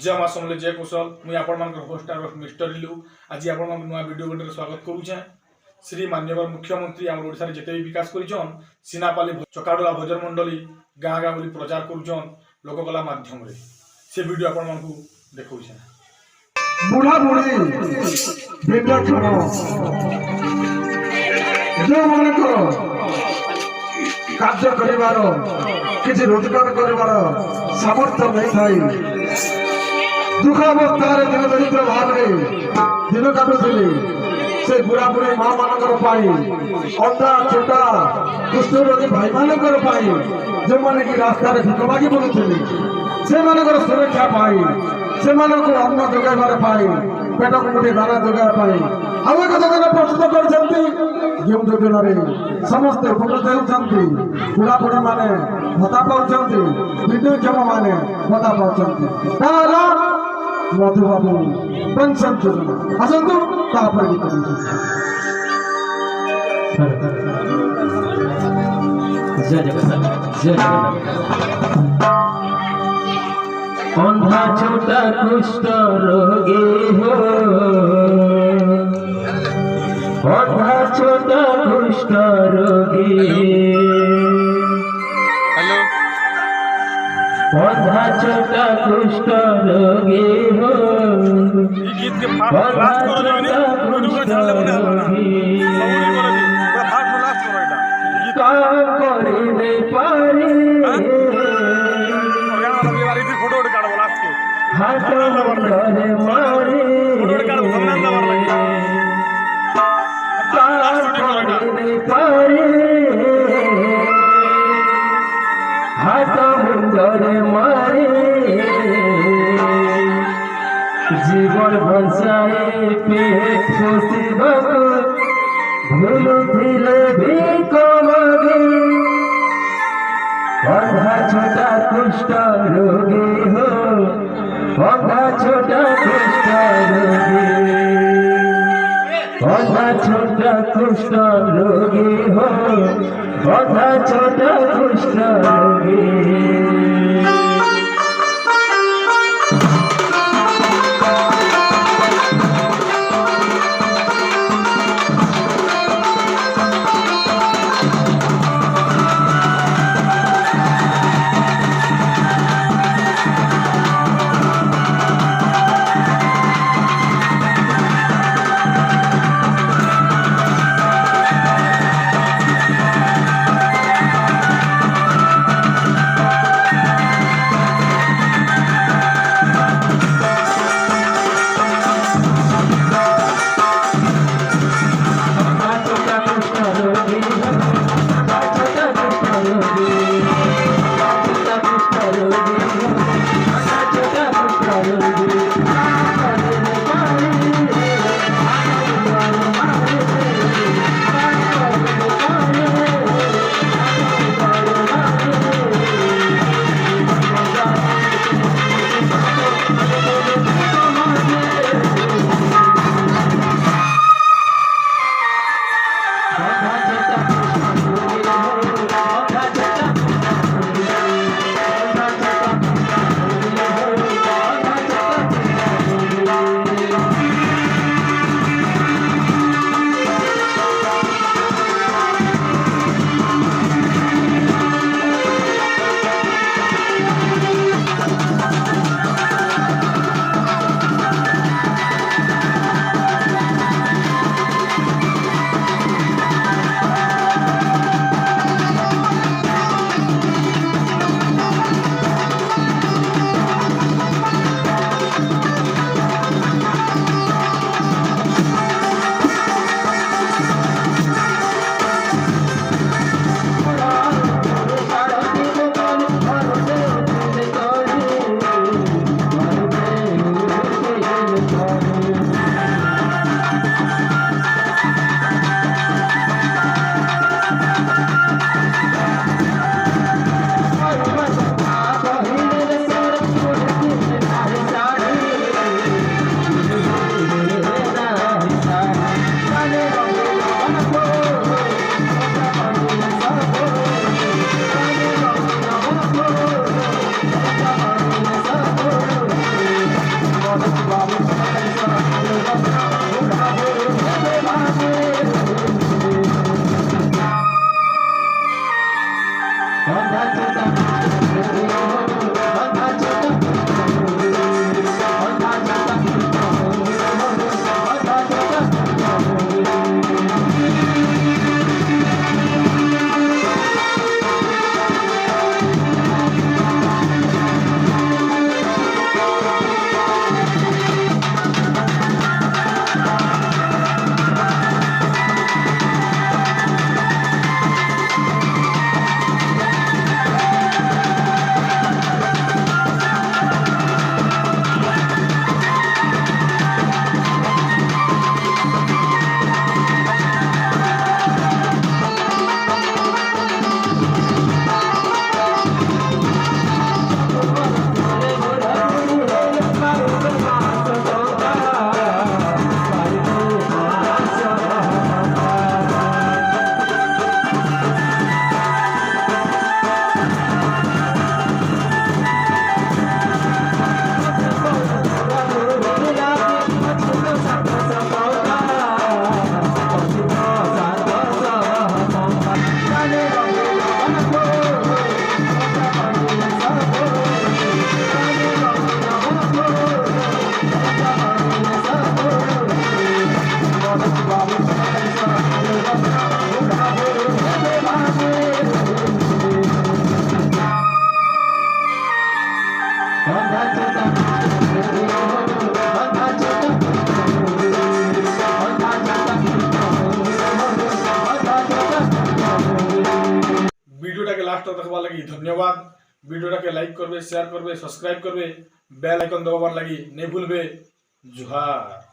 जय माँ समले जय कुशल मुझे आपण होस्ट मिस्टर रिलू आज आप नुआ वीडियो गोटे स्वागत करुचे। श्री माननीय मुख्यमंत्री आम ओडिशा रे जेते भी विकास करिछन सीनापाली चकाडोला भजन मंडली गाँ गाँ बोली प्रचार करुछन लोककला माध्यम रे से वीडियो आपण मानकू देखौछे। बुढ़ा बुढ़ी बेटा छोड़ो जो मन करो कार्य करिवार किसी रोजगार करिवार सामर्थ्य नहीं थाई दुख अवस्थार दिन दरिद्र भाव दिन काटुली से बुढ़ा बुढ़ी माँ मान अंधा छोटा दुष्ट रोगी भाई मान जो मैंने कि रास्तार भिक मागी बुलूली से सुरक्षा पाई से अन्न जोगाइबार पेट को दाना जोगाई आउ एक योजना प्रस्तुत कर योजना समस्त उपकृत होती बुढ़ा बुढ़ी माने भत्ता पाँच विद्युतक्षम माने भत्ता पाँच मधुबाबू पेंशन योजना आसतु अंधा छोटा कुष्ठ रोगी हो अंधा छोटा कुष्ठ रोगी अंधा छोटा कुष्ठ रोगी हो अंधा छोटा काम करिने पारे हाथ करे मारे करिने पारे हाथ मुंडरे मारे जीवन बंचाए पेट पोषिबाकू भूलुथिले भिख मागे अंधा छोटा कुष्ठ रोगी हो अंधा छोटा कुष्ठ रोगी अंधा छोटा कुष्ठ रोगी हो अंधा छोटा कुष्ठ रोगी लास्ट तक देखबार लगी धन्यवाद। वीडियो के लाइक करबे, शेयर करबे, सब्सक्राइब करबे, बेल आइकन दबाबार लगी नहीं भूलबे। जुहार।